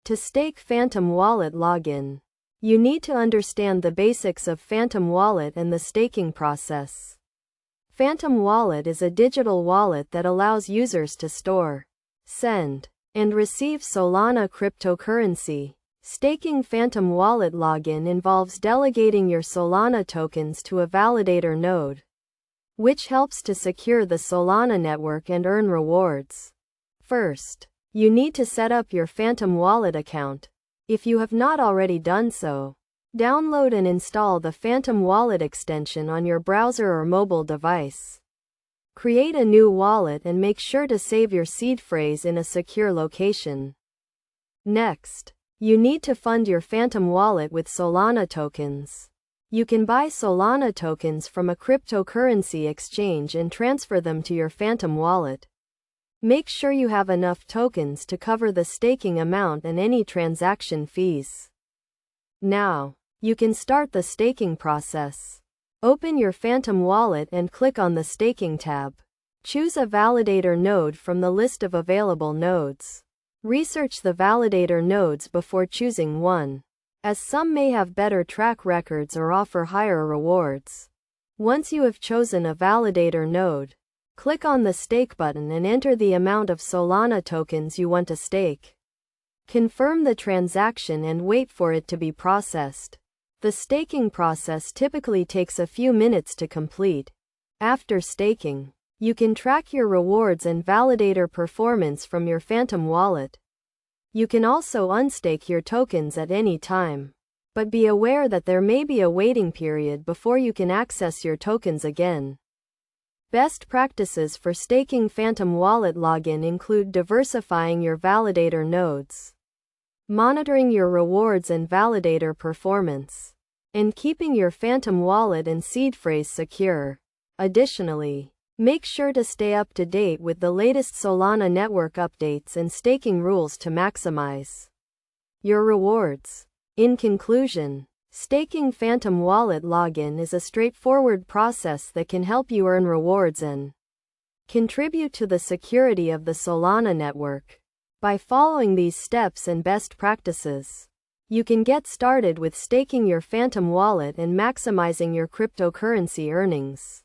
To stake Phantom Wallet login, you need to understand the basics of Phantom Wallet and the staking process. Phantom Wallet is a digital wallet that allows users to store, send, and receive Solana cryptocurrency. Staking Phantom Wallet login involves delegating your Solana tokens to a validator node, which helps to secure the Solana network and earn rewards. First, you need to set up your Phantom Wallet account. If you have not already done so, download and install the Phantom Wallet extension on your browser or mobile device. Create a new wallet and make sure to save your seed phrase in a secure location. Next, you need to fund your Phantom Wallet with Solana tokens. You can buy Solana tokens from a cryptocurrency exchange and transfer them to your Phantom Wallet. Make sure you have enough tokens to cover the staking amount and any transaction fees. Now, you can start the staking process. Open your Phantom Wallet and click on the Staking tab. Choose a validator node from the list of available nodes. Research the validator nodes before choosing one, as some may have better track records or offer higher rewards. Once you have chosen a validator node, click on the Stake button and enter the amount of Solana tokens you want to stake. Confirm the transaction and wait for it to be processed. The staking process typically takes a few minutes to complete. After staking, you can track your rewards and validator performance from your Phantom Wallet. You can also unstake your tokens at any time, but be aware that there may be a waiting period before you can access your tokens again. Best practices for staking Phantom Wallet login include diversifying your validator nodes, monitoring your rewards and validator performance, and keeping your Phantom Wallet and seed phrase secure. Additionally, make sure to stay up to date with the latest Solana network updates and staking rules to maximize your rewards. In conclusion, staking Phantom Wallet login is a straightforward process that can help you earn rewards and contribute to the security of the Solana network. By following these steps and best practices, you can get started with staking your Phantom Wallet and maximizing your cryptocurrency earnings.